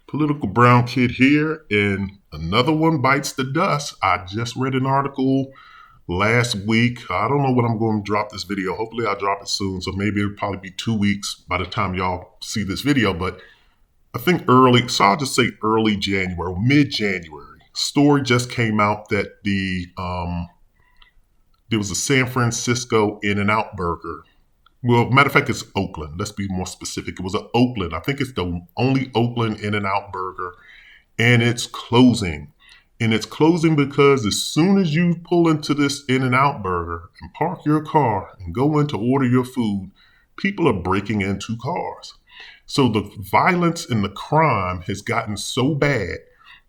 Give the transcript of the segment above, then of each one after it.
Political Brown Kid here, and another one bites the dust. I just read an article last week. I don't know when I'm going to drop this video. Hopefully, I'll drop it soon. So maybe it'll probably be 2 weeks by the time y'all see this video. But I think I'll just say early January, mid January. Story just came out that there was a San Francisco In-N-Out burger. Well, matter of fact, it's Oakland. Let's be more specific. It was a Oakland. I think it's the only Oakland In-N-Out burger, and it's closing. And it's closing because as soon as you pull into this In-N-Out burger and park your car and go in to order your food, people are breaking into cars. So the violence and the crime has gotten so bad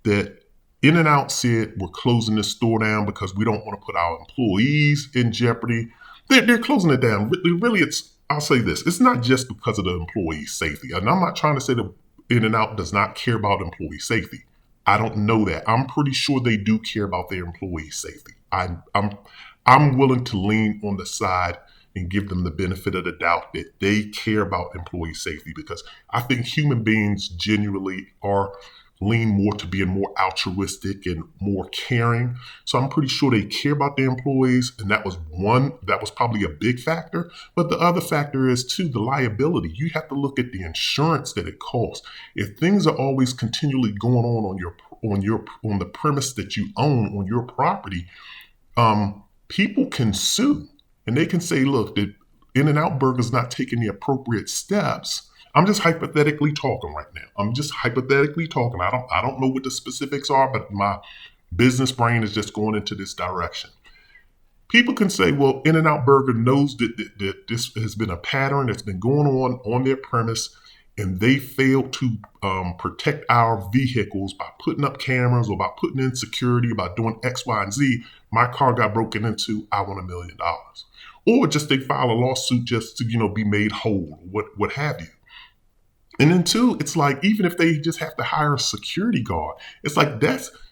that In-N-Out said we're closing this store down because we don't want to put our employees in jeopardy. They're closing it down. Really, I'll say this. It's not just because of the employee safety. And I'm not trying to say that In-N-Out does not care about employee safety. I don't know that. I'm pretty sure they do care about their employee safety. I'm willing to lean on the side and give them the benefit of the doubt that they care about employee safety, because I think human beings genuinely lean more to being more altruistic and more caring. So I'm pretty sure they care about their employees, and that was probably a big factor. But the other factor is too the liability. You have to look at the insurance that it costs. If things are always continually going on the premise that you own on your property, people can sue, and they can say, look, the In-N-Out Burger's not taking the appropriate steps. I'm just hypothetically talking right now. I'm just hypothetically talking. I don't know what the specifics are, but my business brain is just going into this direction. People can say, well, In-N-Out Burger knows that this has been a pattern that's been going on their premise, and they failed to protect our vehicles by putting up cameras or by putting in security, by doing X, Y, and Z. My car got broken into. I want $1 million. Or just they file a lawsuit just to be made whole, what have you. And then two, it's like, even if they just have to hire a security guard, it's like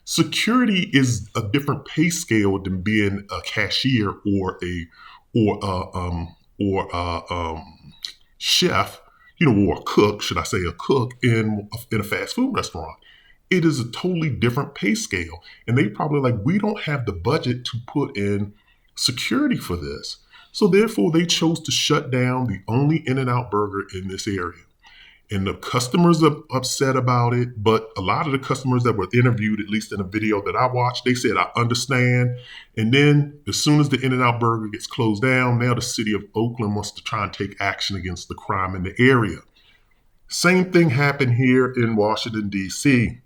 security is a different pay scale than being a cashier or a chef, or a cook, should I say a cook in a fast food restaurant. It is a totally different pay scale. And they probably like, we don't have the budget to put in security for this. So therefore they chose to shut down the only In-N-Out burger in this area. And the customers are upset about it, but a lot of the customers that were interviewed, at least in a video that I watched, they said, I understand. And then as soon as the In-N-Out burger gets closed down, now the city of Oakland wants to try and take action against the crime in the area. Same thing happened here in Washington, D.C.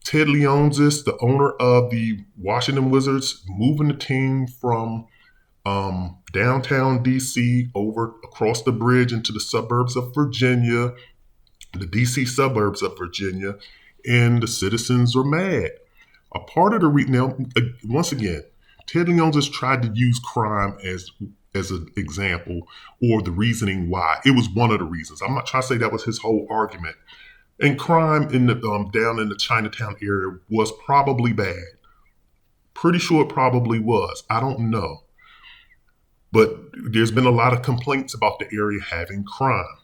Ted Leonsis, the owner of the Washington Wizards, moving the team from downtown DC over across the bridge into the suburbs of Virginia, the DC suburbs of Virginia, and the citizens are mad. A part of the now, once again, Ted Leonsis tried to use crime as an example or the reasoning why. It was one of the reasons. I'm not trying to say that was his whole argument. And crime in the down in the Chinatown area was probably bad. Pretty sure it probably was. I don't know. But there's been a lot of complaints about the area having crime.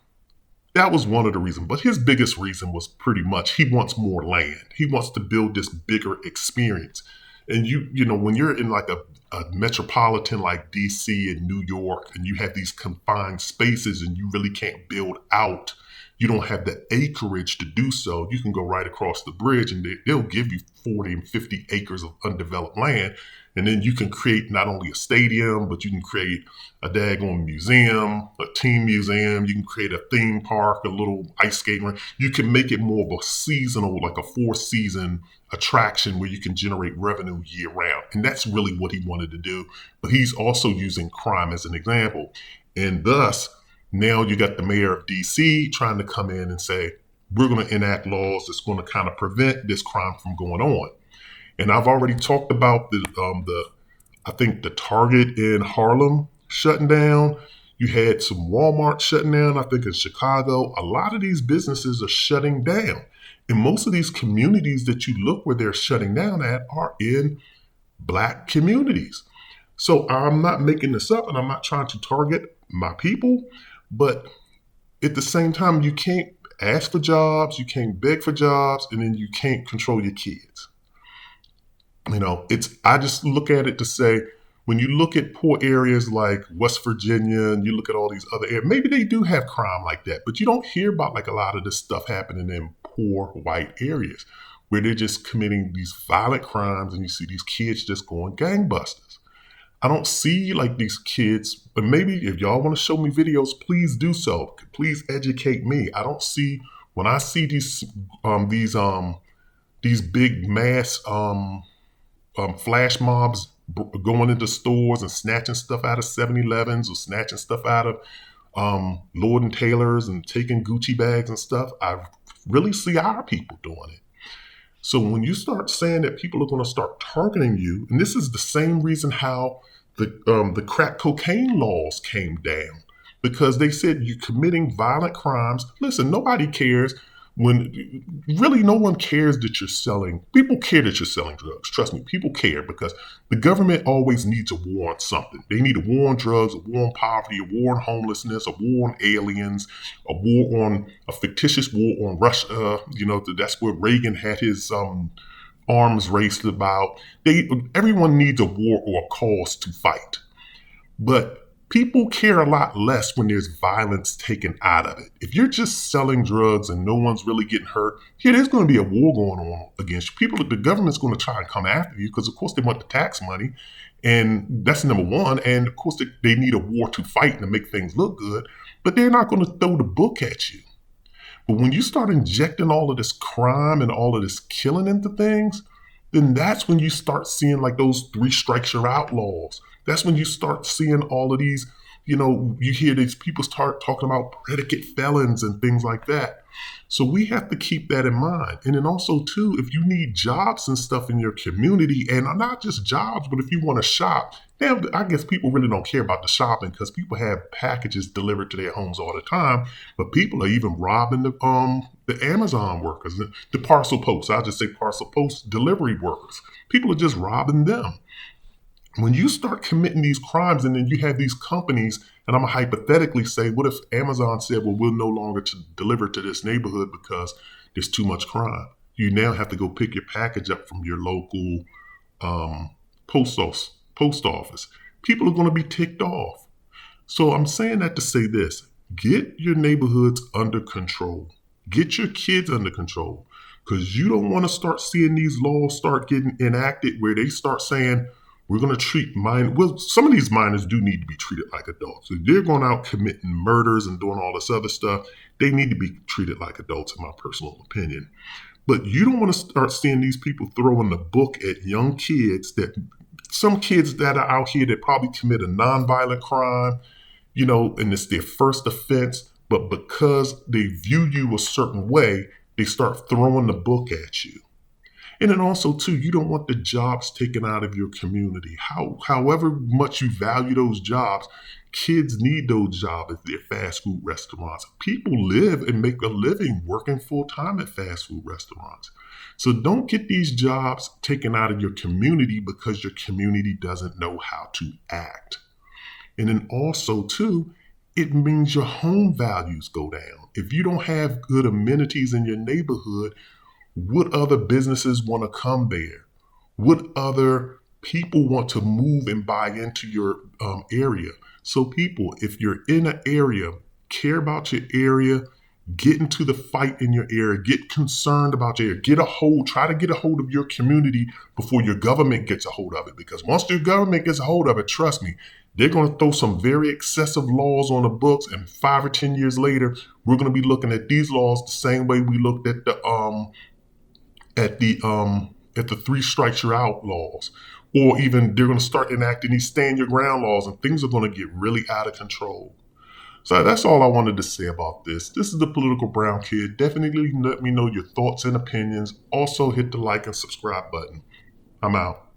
That was one of the reasons. But his biggest reason was pretty much he wants more land. He wants to build this bigger experience. And when you're in like a metropolitan like DC and New York, and you have these confined spaces and you really can't build out, you don't have the acreage to do so, you can go right across the bridge and they'll give you 40 and 50 acres of undeveloped land. And then you can create not only a stadium, but you can create a daggone museum, a team museum. You can create a theme park, a little ice skating rink. You can make it more of a seasonal, like a 4-season attraction where you can generate revenue year round. And that's really what he wanted to do. But he's also using crime as an example. And thus, now you got the mayor of DC trying to come in and say, we're going to enact laws that's going to kind of prevent this crime from going on. And I've already talked about I think the Target in Harlem shutting down. You had some Walmart shutting down, I think in Chicago. A lot of these businesses are shutting down. And most of these communities that you look where they're shutting down at are in Black communities. So I'm not making this up, and I'm not trying to target my people, but at the same time, you can't ask for jobs, you can't beg for jobs, and then you can't control your kids. I just look at it to say, when you look at poor areas like West Virginia and you look at all these other areas, maybe they do have crime like that, but you don't hear about like a lot of this stuff happening in poor white areas where they're just committing these violent crimes and you see these kids just going gangbusters. I don't see like these kids, but maybe if y'all want to show me videos, please do so. Please educate me. I don't see when I see these big mass flash mobs going into stores and snatching stuff out of 7-Elevens or snatching stuff out of Lord and Taylor's and taking Gucci bags and stuff. I really see our people doing it. So when you start saying that people are going to start targeting you, and this is the same reason how the crack cocaine laws came down, because they said you're committing violent crimes. Listen, nobody cares when really no one cares that you're selling. People care that you're selling drugs. Trust me, people care because the government always needs a war on something. They need a war on drugs, a war on poverty, a war on homelessness, a war on aliens, a war on a fictitious war on Russia. That's where Reagan had his arms raced about. Everyone needs a war or a cause to fight. But people care a lot less when there's violence taken out of it. If you're just selling drugs and no one's really getting hurt, there's going to be a war going on against you. The government's going to try and come after you because, of course, they want the tax money. And that's number one. And, of course, they need a war to fight and to make things look good. But they're not going to throw the book at you. But when you start injecting all of this crime and all of this killing into things, then that's when you start seeing like those 3 strikes you're out laws. That's when you start seeing all of these, you hear these people start talking about predicate felons and things like that. So we have to keep that in mind. And then also, too, if you need jobs and stuff in your community, and not just jobs, but if you want to shop, now I guess people really don't care about the shopping because people have packages delivered to their homes all the time. But people are even robbing the Amazon workers, the parcel posts. I'll just say parcel post delivery workers. People are just robbing them. When you start committing these crimes and then you have these companies, and I'm going to hypothetically say, what if Amazon said, well, we'll no longer deliver to this neighborhood because there's too much crime. You now have to go pick your package up from your local post office. People are going to be ticked off. So I'm saying that to say this: get your neighborhoods under control. Get your kids under control, because you don't want to start seeing these laws start getting enacted where they start saying, we're going to treat minors. Well, some of these minors do need to be treated like adults. If they're going out committing murders and doing all this other stuff, they need to be treated like adults, in my personal opinion. But you don't want to start seeing these people throwing the book at young kids, some kids that are out here that probably commit a nonviolent crime, and it's their first offense. But because they view you a certain way, they start throwing the book at you. And then also, too, you don't want the jobs taken out of your community. However much you value those jobs, kids need those jobs at their fast food restaurants. People live and make a living working full time at fast food restaurants. So don't get these jobs taken out of your community because your community doesn't know how to act. And then also, too, it means your home values go down. If you don't have good amenities in your neighborhood, what other businesses want to come there? What other people want to move and buy into your area? So people, if you're in an area, care about your area, get into the fight in your area, get concerned about your area, try to get a hold of your community before your government gets a hold of it. Because once your government gets a hold of it, trust me, they're going to throw some very excessive laws on the books, and 5 or 10 years later, we're going to be looking at these laws the same way we looked at the 3 strikes you're out laws, or even they're going to start enacting these stand your ground laws, and things are going to get really out of control. So that's all I wanted to say about this. This is the Political Brown Kid. Definitely let me know your thoughts and opinions. Also hit the like and subscribe button. I'm out.